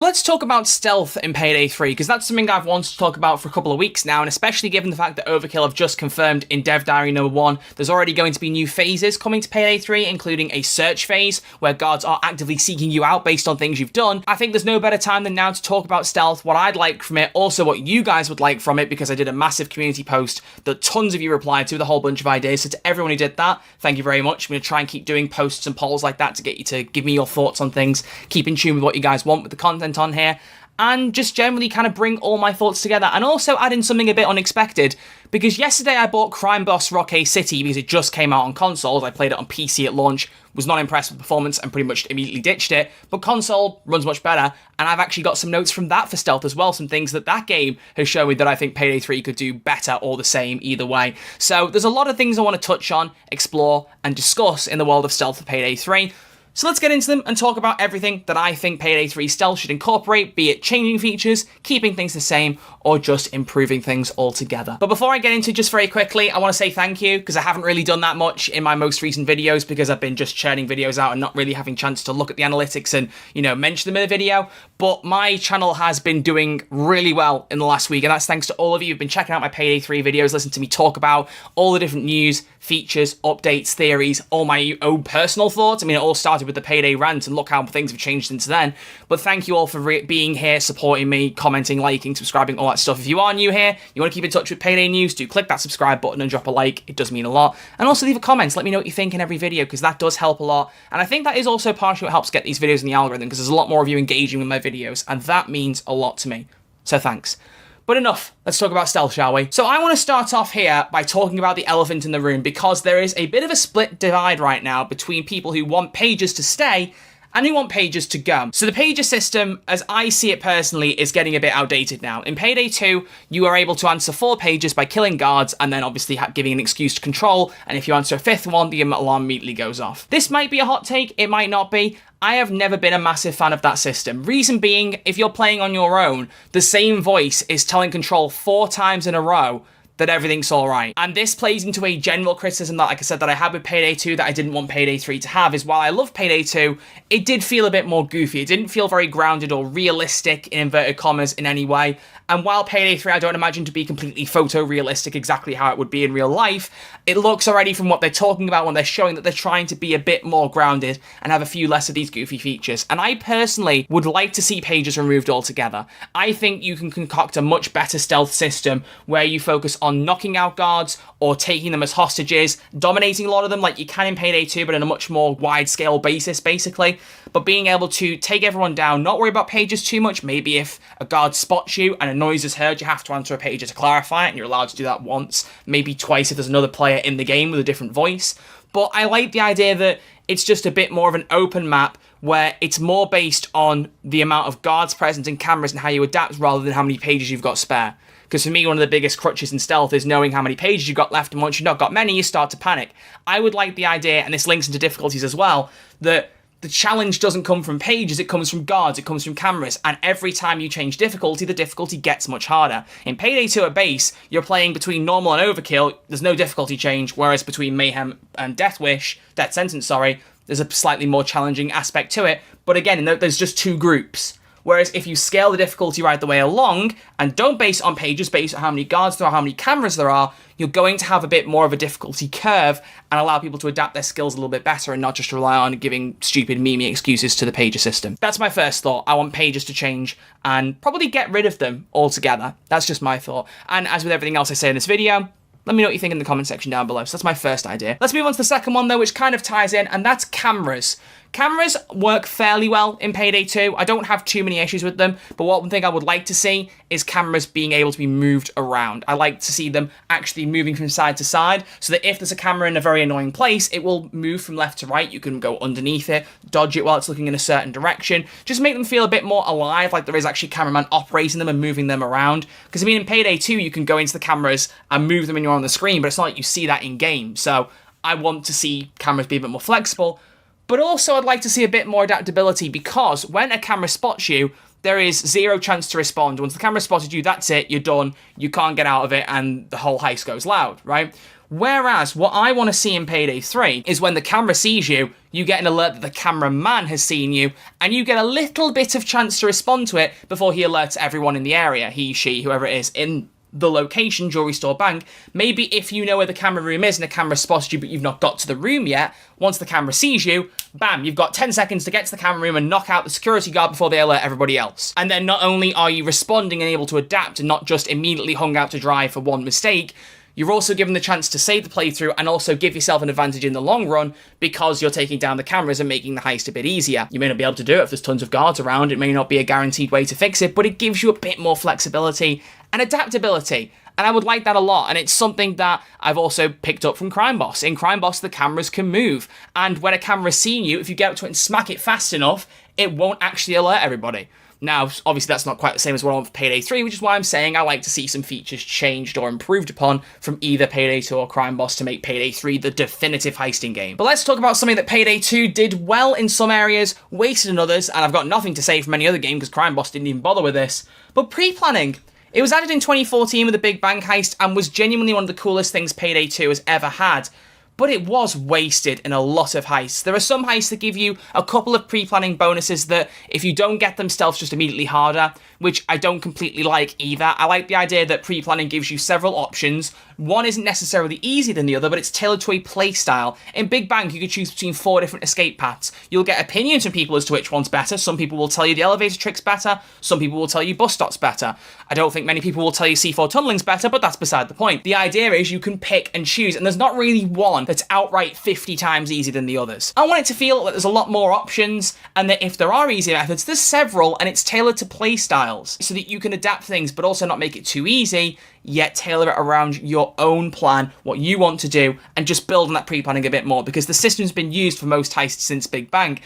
Let's talk about stealth in Payday 3, because that's something I've wanted to talk about for a couple of weeks now, and especially given the fact that Overkill have just confirmed in Dev Diary number 1, there's already going to be new phases coming to Payday 3, including a search phase, where guards are actively seeking you out based on things you've done. I think there's no better time than now to talk about stealth, what I'd like from it, also what you guys would like from it, because I did a massive community post that tons of you replied to with a whole bunch of ideas, so to everyone who did that, thank you very much. I'm going to try and keep doing posts and polls like that to get you to give me your thoughts on things, keep in tune with what you guys want with the content on here, and just generally kind of bring all my thoughts together, and also add in something a bit unexpected, because yesterday I bought Crime Boss Rocket City because it just came out on consoles. I played it on PC at launch, was not impressed with performance, and pretty much immediately ditched it, but console runs much better, and I've actually got some notes from that for stealth as well, some things that game has shown me that I think Payday 3 could do better or the same either way. So there's a lot of things I want to touch on, explore, and discuss in the world of stealth for Payday 3. So let's get into them and talk about everything that I think Payday 3 stealth should incorporate, be it changing features, keeping things the same, or just improving things altogether. But before I get into it, just very quickly, I want to say thank you, because I haven't really done that much in my most recent videos, because I've been just churning videos out and not really having a chance to look at the analytics and, mention them in a video. But my channel has been doing really well in the last week, and that's thanks to all of you who've been checking out my Payday 3 videos, listening to me talk about all the different news, features, updates, theories, all my own personal thoughts. I mean, it all started with the Payday rant, and look how things have changed since then. But thank you all for being here, supporting me, commenting, liking, subscribing, all that stuff. If you are new here, you want to keep in touch with Payday news, do click that subscribe button and drop a like. It does mean a lot. And also leave a comment, let me know what you think in every video, because that does help a lot. And I think that is also partially what helps get these videos in the algorithm, because there's a lot more of you engaging with my videos, and that means a lot to me. So thanks. But enough, let's talk about stealth, shall we? So I want to start off here by talking about the elephant in the room, because there is a bit of a split divide right now between people who want pages to stay and who want pages to go. So the pager system, as I see it personally, is getting a bit outdated now. In Payday 2, you are able to answer 4 pages by killing guards and then obviously giving an excuse to control, and if you answer a 5th one, the alarm immediately goes off. This might be a hot take, it might not be. I have never been a massive fan of that system. Reason being, if you're playing on your own, the same voice is telling control 4 times in a row that everything's alright. And this plays into a general criticism that, like I said, that I had with Payday 2 that I didn't want Payday 3 to have, is while I love Payday 2, it did feel a bit more goofy. It didn't feel very grounded or realistic, in inverted commas, in any way. And while Payday 3 I don't imagine to be completely photorealistic exactly how it would be in real life, it looks already from what they're talking about when they're showing that they're trying to be a bit more grounded and have a few less of these goofy features. And I personally would like to see pages removed altogether. I think you can concoct a much better stealth system where you focus on knocking out guards or taking them as hostages, dominating a lot of them like you can in Payday 2, but on a much more wide-scale basis, basically. But being able to take everyone down, not worry about pages too much. Maybe if a guard spots you and a noise is heard, you have to answer a pager to clarify it, and you're allowed to do that once, maybe twice if there's another player in the game with a different voice. But I like the idea that it's just a bit more of an open map where it's more based on the amount of guards present and cameras and how you adapt rather than how many pages you've got spare. Because for me, one of the biggest crutches in stealth is knowing how many pages you've got left, and once you've not got many, you start to panic. I would like the idea, and this links into difficulties as well, that the challenge doesn't come from pages, it comes from guards, it comes from cameras, and every time you change difficulty, the difficulty gets much harder. In Payday 2 at base, you're playing between normal and overkill, there's no difficulty change, whereas between Mayhem and Death Sentence, there's a slightly more challenging aspect to it, but again, there's just 2 groups. Whereas if you scale the difficulty right the way along, and don't base it on pages, base on how many guards there are, how many cameras there are, you're going to have a bit more of a difficulty curve and allow people to adapt their skills a little bit better and not just rely on giving stupid meme excuses to the pager system. That's my first thought. I want pages to change and probably get rid of them altogether. That's just my thought. And as with everything else I say in this video, let me know what you think in the comment section down below. So that's my first idea. Let's move on to the second one though, which kind of ties in, and that's cameras. Cameras work fairly well in Payday 2. I don't have too many issues with them, but one thing I would like to see is cameras being able to be moved around. I like to see them actually moving from side to side, so that if there's a camera in a very annoying place, it will move from left to right. You can go underneath it, dodge it while it's looking in a certain direction. Just make them feel a bit more alive, like there is actually a cameraman operating them and moving them around. Because I mean, in Payday 2, you can go into the cameras and move them when you're on the screen, but it's not like you see that in game. So I want to see cameras be a bit more flexible. But also I'd like to see a bit more adaptability, because when a camera spots you, there is 0 chance to respond. Once the camera spotted you, that's it, you're done, you can't get out of it, and the whole heist goes loud, right? Whereas what I want to see in Payday 3 is when the camera sees you, you get an alert that the cameraman has seen you, and you get a little bit of chance to respond to it before he alerts everyone in the area, he, she, whoever it is, in the location, jewelry store, bank. Maybe if you know where the camera room is and the camera spotted you but you've not got to the room yet, once the camera sees you, bam, you've got 10 seconds to get to the camera room and knock out the security guard before they alert everybody else. And then not only are you responding and able to adapt and not just immediately hung out to dry for one mistake, you're also given the chance to save the playthrough and also give yourself an advantage in the long run because you're taking down the cameras and making the heist a bit easier. You may not be able to do it if there's tons of guards around, it may not be a guaranteed way to fix it, but it gives you a bit more flexibility and adaptability. And I would like that a lot, and it's something that I've also picked up from Crime Boss. In Crime Boss, the cameras can move, and when a camera's seeing you, if you get up to it and smack it fast enough, it won't actually alert everybody. Now, obviously that's not quite the same as what I want for Payday 3, which is why I'm saying I like to see some features changed or improved upon from either Payday 2 or Crime Boss to make Payday 3 the definitive heisting game. But let's talk about something that Payday 2 did well in some areas, wasted in others, and I've got nothing to say from any other game because Crime Boss didn't even bother with this. But pre-planning. It was added in 2014 with the Big Bank heist and was genuinely one of the coolest things Payday 2 has ever had. But it was wasted in a lot of heists. There are some heists that give you a couple of pre-planning bonuses that, if you don't get them, stealth's just immediately harder, which I don't completely like either. I like the idea that pre-planning gives you several options. One isn't necessarily easier than the other, but it's tailored to a play style. In Big Bang, you could choose between 4 different escape paths. You'll get opinions from people as to which one's better. Some people will tell you the elevator trick's better. Some people will tell you bus stop's better. I don't think many people will tell you C4 tunneling's better, but that's beside the point. The idea is you can pick and choose, and there's not really one that's outright 50 times easier than the others. I want it to feel that there's a lot more options, and that if there are easier methods, there's several, and it's tailored to play styles, so that you can adapt things, but also not make it too easy, yet tailor it around your own plan, what you want to do, and just build on that pre-planning a bit more, because the system's been used for most heists since Big Bang,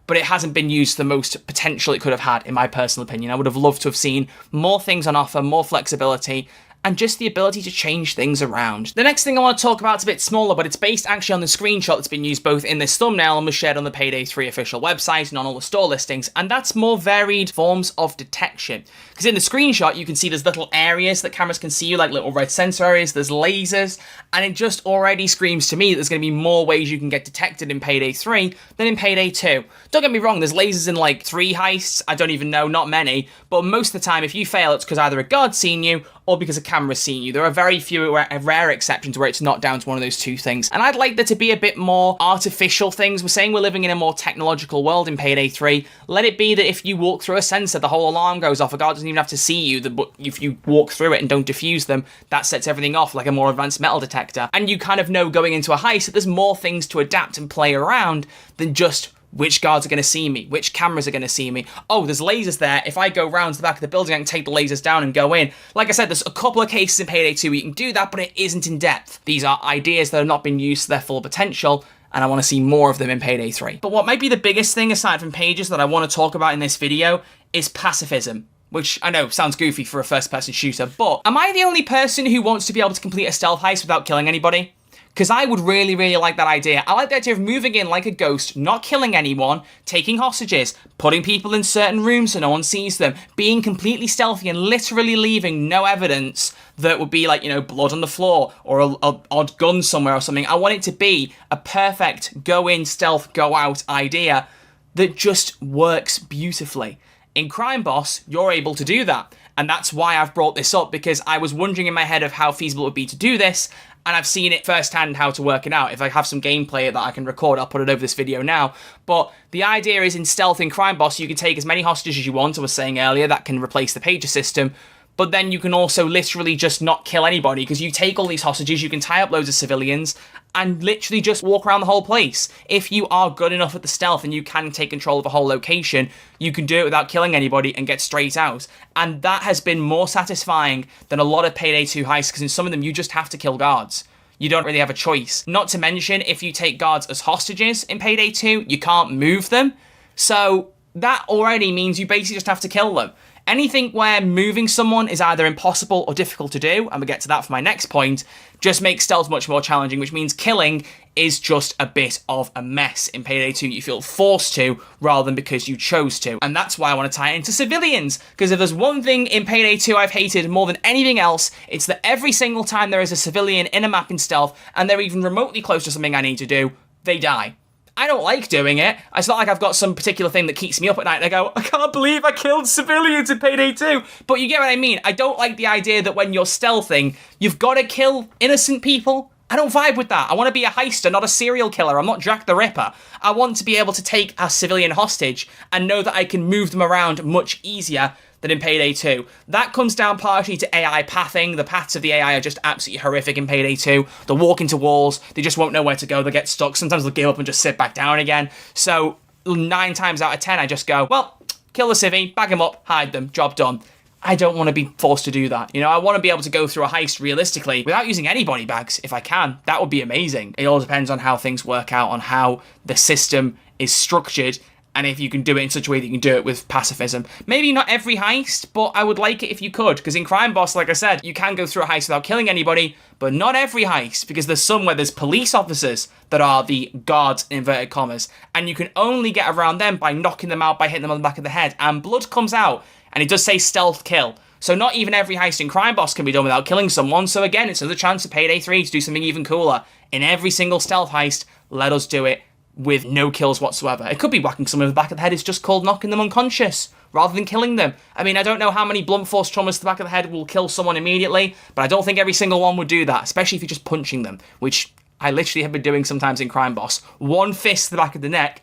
but it hasn't been used to the most potential it could have had, in my personal opinion. I would have loved to have seen more things on offer, more flexibility, and just the ability to change things around. The next thing I want to talk about is a bit smaller, but it's based actually on the screenshot that's been used both in this thumbnail and was shared on the Payday 3 official website and on all the store listings, and that's more varied forms of detection. Because in the screenshot, you can see there's little areas that cameras can see you, like little red sensor areas, there's lasers, and it just already screams to me that there's going to be more ways you can get detected in Payday 3 than in Payday 2. Don't get me wrong, there's lasers in like 3 heists, I don't even know, not many, but most of the time if you fail, it's because either a guard's seen you or because a camera's seen you. There are very few rare exceptions where it's not down to one of those two things. And I'd like there to be a bit more artificial things. We're saying we're living in a more technological world in Payday 3. Let it be that if you walk through a sensor, the whole alarm goes off. A guard doesn't even have to see you, but if you walk through it and don't defuse them, that sets everything off like a more advanced metal detector. And you kind of know going into a heist that there's more things to adapt and play around than just which guards are going to see me, which cameras are going to see me. Oh, there's lasers there. If I go round to the back of the building, I can take the lasers down and go in. Like I said, there's a couple of cases in Payday 2 where you can do that, but it isn't in depth. These are ideas that have not been used to their full potential, and I want to see more of them in Payday 3. But what might be the biggest thing, aside from pages, that I want to talk about in this video is pacifism. Which I know sounds goofy for a first-person shooter, but am I the only person who wants to be able to complete a stealth heist without killing anybody? Because I would really, really like that idea. I like the idea of moving in like a ghost, not killing anyone, taking hostages, putting people in certain rooms so no one sees them, being completely stealthy and literally leaving no evidence that would be like, you know, blood on the floor or a odd gun somewhere or something. I want it to be a perfect go in, stealth, go out idea that just works beautifully. In Crime Boss, you're able to do that. And that's why I've brought this up, because I was wondering in my head of how feasible it would be to do this, and I've seen it firsthand how to work it out. If I have some gameplay that I can record, I'll put it over this video now. But the idea is in Stealth in Crime Boss, you can take as many hostages as you want, I was saying earlier, that can replace the pager system. But then you can also literally just not kill anybody, because you take all these hostages, you can tie up loads of civilians, and literally just walk around the whole place. If you are good enough at the stealth and you can take control of a whole location, you can do it without killing anybody and get straight out. And that has been more satisfying than a lot of Payday 2 heists, because in some of them you just have to kill guards. You don't really have a choice. Not to mention, if you take guards as hostages in Payday 2, you can't move them. So that already means you basically just have to kill them. Anything where moving someone is either impossible or difficult to do, and we'll get to that for my next point, just makes stealth much more challenging, which means killing is just a bit of a mess. In Payday 2, you feel forced to, rather than because you chose to. And that's why I want to tie it into civilians, because if there's one thing in Payday 2 I've hated more than anything else, it's that every single time there is a civilian in a map in stealth, and they're even remotely close to something I need to do, they die. I don't like doing it. It's not like I've got some particular thing that keeps me up at night and I go, I can't believe I killed civilians in Payday 2. But you get what I mean. I don't like the idea that when you're stealthing, you've got to kill innocent people. I don't vibe with that. I want to be a heister, not a serial killer. I'm not Jack the Ripper. I want to be able to take a civilian hostage and know that I can move them around much easier than in Payday 2. That comes down partially to AI pathing. The paths of the AI are just absolutely horrific in Payday 2. They'll walk into walls, they just won't know where to go, they'll get stuck, sometimes they'll give up and just sit back down again. So 9 times out of 10 I just go, well, kill the civvy, bag them up, hide them, job done. I don't want to be forced to do that. You know, I want to be able to go through a heist realistically without using any body bags if I can. That would be amazing. It all depends on how things work out, on how the system is structured, and if you can do it in such a way that you can do it with pacifism. Maybe not every heist, but I would like it if you could, because in Crime Boss, like I said, you can go through a heist without killing anybody, but not every heist, because there's some where there's police officers that are the guards, in inverted commas, and you can only get around them by knocking them out, by hitting them on the back of the head, and blood comes out, and it does say stealth kill. So not even every heist in Crime Boss can be done without killing someone, so again, it's another chance of Payday 3 to do something even cooler. In every single stealth heist, let us do it with no kills whatsoever. It could be whacking someone in the back of the head. It's just called knocking them unconscious rather than killing them. I mean, I don't know how many blunt force traumas to the back of the head will kill someone immediately, but I don't think every single one would do that, especially if you're just punching them, which I literally have been doing sometimes in Crime Boss. One fist to the back of the neck,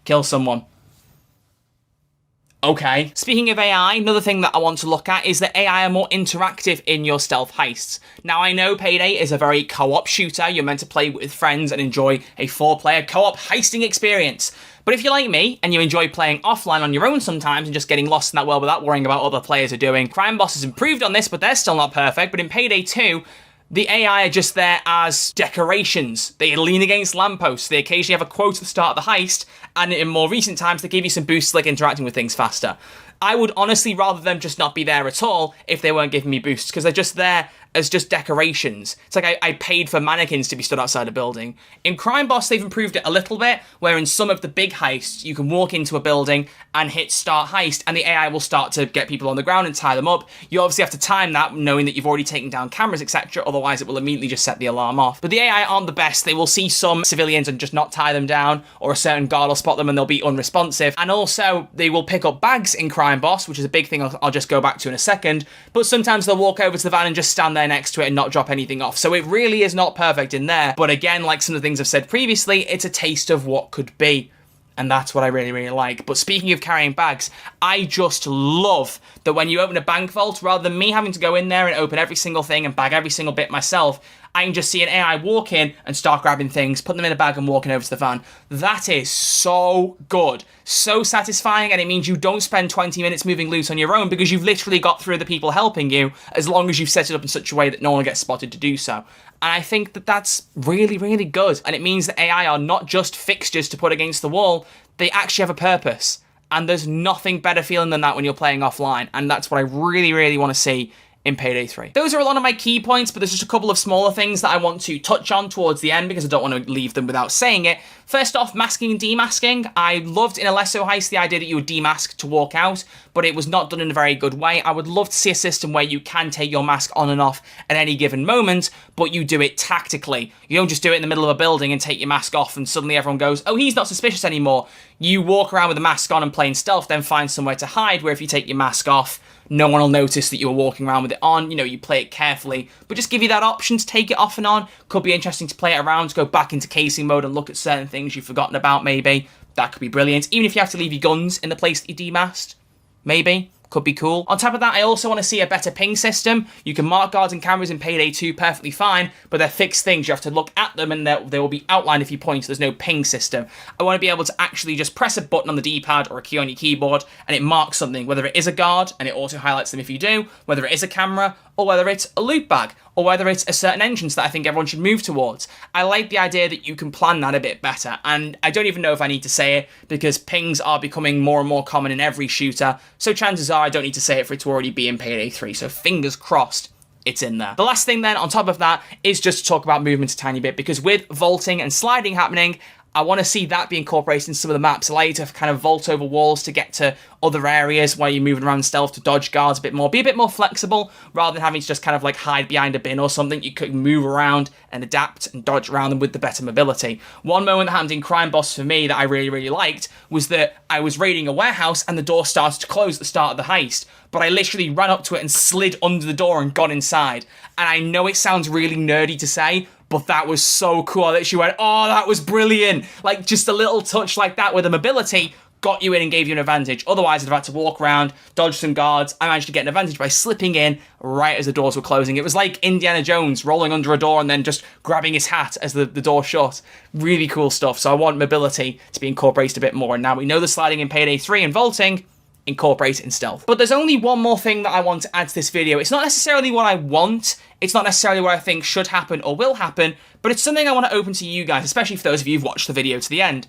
kill someone. Okay. Speaking of AI, another thing that I want to look at is that AI are more interactive in your stealth heists. Now, I know Payday is a very co-op shooter. You're meant to play with friends and enjoy a 4-player co-op heisting experience. But if you're like me, and you enjoy playing offline on your own sometimes and just getting lost in that world without worrying about what other players are doing, Crime Boss has improved on this, but they're still not perfect. But in Payday 2, the AI are just there as decorations. They lean against lampposts. They occasionally have a quote at the start of the heist, and in more recent times, they give you some boosts like interacting with things faster. I would honestly rather them just not be there at all if they weren't giving me boosts, because they're just there as just decorations. It's like I paid for mannequins to be stood outside a building. In Crime Boss, they've improved it a little bit, where in some of the big heists, you can walk into a building and hit start heist, and the AI will start to get people on the ground and tie them up. You obviously have to time that, knowing that you've already taken down cameras, etc., otherwise it will immediately just set the alarm off. But the AI aren't the best. They will see some civilians and just not tie them down, or a certain guard will spot them and they'll be unresponsive. And also, they will pick up bags in Crime Boss, which is a big thing I'll just go back to in a second, but sometimes they'll walk over to the van and just stand there next to it and not drop anything off. So it really is not perfect in there. But again, like some of the things I've said previously, it's a taste of what could be. And that's what I really, really like. But speaking of carrying bags, I just love that when you open a bank vault, rather than me having to go in there and open every single thing and bag every single bit myself, I can just see an AI walk in and start grabbing things, put them in a bag and walking over to the van. That is so good, so satisfying, and it means you don't spend 20 minutes moving loot on your own because you've literally got through the people helping you, as long as you've set it up in such a way that no one gets spotted to do so. And I think that that's really, really good. And it means that AI are not just fixtures to put against the wall, they actually have a purpose. And there's nothing better feeling than that when you're playing offline. And that's what I really, really want to see in Payday 3. Those are a lot of my key points, but there's just a couple of smaller things that I want to touch on towards the end because I don't want to leave them without saying it. First off, masking and demasking. I loved in a Lazlow heist the idea that you would demask to walk out, but it was not done in a very good way. I would love to see a system where you can take your mask on and off at any given moment, but you do it tactically. You don't just do it in the middle of a building and take your mask off and suddenly everyone goes, oh, he's not suspicious anymore. You walk around with the mask on and plain stealth, then find somewhere to hide, where if you take your mask off, no one will notice that you were walking around with it on. You know, you play it carefully, but just give you that option to take it off and on. Could be interesting to play it around, to go back into casing mode and look at certain things you've forgotten about, maybe. That could be brilliant. Even if you have to leave your guns in the place that you demasked, maybe. Could be cool. On top of that, I also want to see a better ping system. You can mark guards and cameras in Payday 2 perfectly fine, but they're fixed things. You have to look at them and they will be outlined if you point. There's no ping system. I want to be able to actually just press a button on the D-pad or a key on your keyboard and it marks something, whether it is a guard and it auto highlights them if you do, whether it is a camera, or whether it's a loot bag. or whether it's a certain entrance that I think everyone should move towards. I like the idea that you can plan that a bit better, and I don't even know if I need to say it, because pings are becoming more and more common in every shooter, so chances are I don't need to say it for it to already be in Payday 3, so fingers crossed it's in there. The last thing then, on top of that, is just to talk about movement a tiny bit, because with vaulting and sliding happening, I want to see that be incorporated in some of the maps, allow you to kind of vault over walls to get to other areas while you're moving around stealth to dodge guards a bit more. Be a bit more flexible, rather than having to just kind of like hide behind a bin or something. You could move around and adapt and dodge around them with the better mobility. One moment that happened in Crime Boss for me that I really, really liked was that I was raiding a warehouse and the door started to close at the start of the heist, but I literally ran up to it and slid under the door and got inside. And I know it sounds really nerdy to say, but that was so cool. I literally went, oh, that was brilliant. Like, just a little touch like that with a mobility got you in and gave you an advantage. Otherwise, I'd have had to walk around, dodge some guards. I managed to get an advantage by slipping in right as the doors were closing. It was like Indiana Jones rolling under a door and then just grabbing his hat as the door shut. Really cool stuff. So I want mobility to be incorporated a bit more. And now we know the sliding in Payday 3 and vaulting, incorporate it in stealth. But there's only one more thing that I want to add to this video. It's not necessarily what I want, it's not necessarily what I think should happen or will happen, but it's something I want to open to you guys, especially for those of you who've watched the video to the end.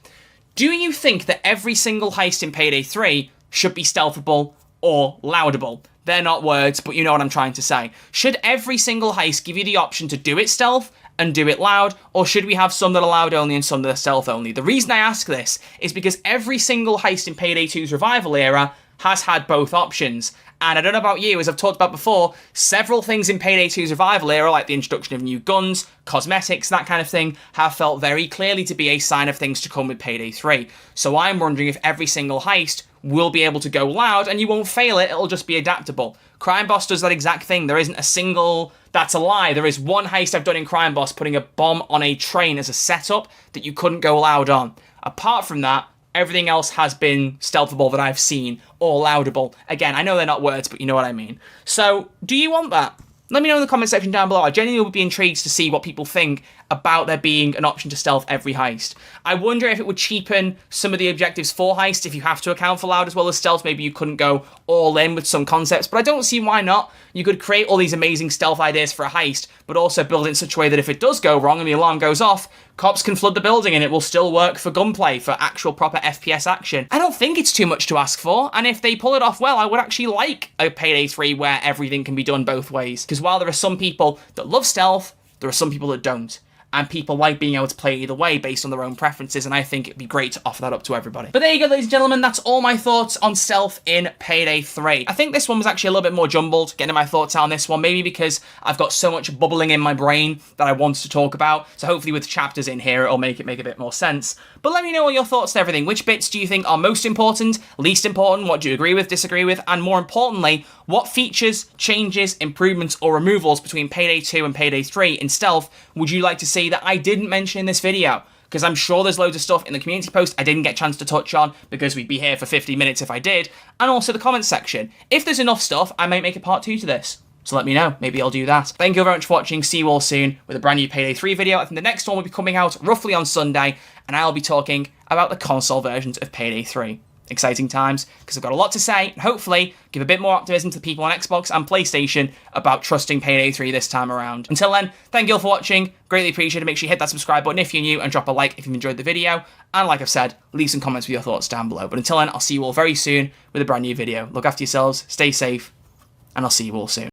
Do you think that every single heist in Payday 3 should be stealthable or loudable? They're not words, but you know what I'm trying to say. Should every single heist give you the option to do it stealth and do it loud, or should we have some that are loud only and some that are stealth only? The reason I ask this is because every single heist in Payday 2's Revival era has had both options. And I don't know about you, as I've talked about before, several things in Payday 2's Revival era, like the introduction of new guns, cosmetics, that kind of thing, have felt very clearly to be a sign of things to come with Payday 3. So I'm wondering if every single heist will be able to go loud, and you won't fail it, it'll just be adaptable. Crime Boss does that exact thing. There isn't a single... That's a lie. There is one heist I've done in Crime Boss, putting a bomb on a train as a setup that you couldn't go loud on. Apart from that, everything else has been stealthable that I've seen, or loudable. Again, I know they're not words, but you know what I mean. So, do you want that? Let me know in the comment section down below. I genuinely would be intrigued to see what people think about there being an option to stealth every heist. I wonder if it would cheapen some of the objectives for heist if you have to account for loud as well as stealth. Maybe you couldn't go all in with some concepts, but I don't see why not. You could create all these amazing stealth ideas for a heist, but also build it in such a way that if it does go wrong and the alarm goes off, cops can flood the building and it will still work for gunplay, for actual proper FPS action. I don't think it's too much to ask for, and if they pull it off well, I would actually like a Payday 3 where everything can be done both ways. Because while there are some people that love stealth, there are some people that don't. And people like being able to play either way based on their own preferences, and I think it'd be great to offer that up to everybody. But there you go, ladies and gentlemen, that's all my thoughts on stealth in Payday 3. I think this one was actually a little bit more jumbled, getting my thoughts out on this one, maybe because I've got so much bubbling in my brain that I wanted to talk about, so hopefully with chapters in here, it'll make a bit more sense. But let me know all your thoughts and everything. Which bits do you think are most important, least important, what do you agree with, disagree with, and more importantly, what features, changes, improvements, or removals between Payday 2 and Payday 3 in stealth would you like to see that I didn't mention in this video? Because I'm sure there's loads of stuff in the community post I didn't get a chance to touch on, because we'd be here for 50 minutes if I did, and also the comments section. If there's enough stuff, I might make a part 2 to this. So let me know, maybe I'll do that. Thank you very much for watching, see you all soon with a brand new Payday 3 video. I think the next one will be coming out roughly on Sunday, and I'll be talking about the console versions of Payday 3. Exciting times, because I've got a lot to say, and hopefully give a bit more optimism to the people on Xbox and PlayStation about trusting Payday 3 this time around. Until then, thank you all for watching, greatly appreciated. Make sure you hit that subscribe button if you're new, and drop a like if you've enjoyed the video, and like I've said, leave some comments with your thoughts down below. But until then, I'll see you all very soon with a brand new video. Look after yourselves, stay safe, and I'll see you all soon.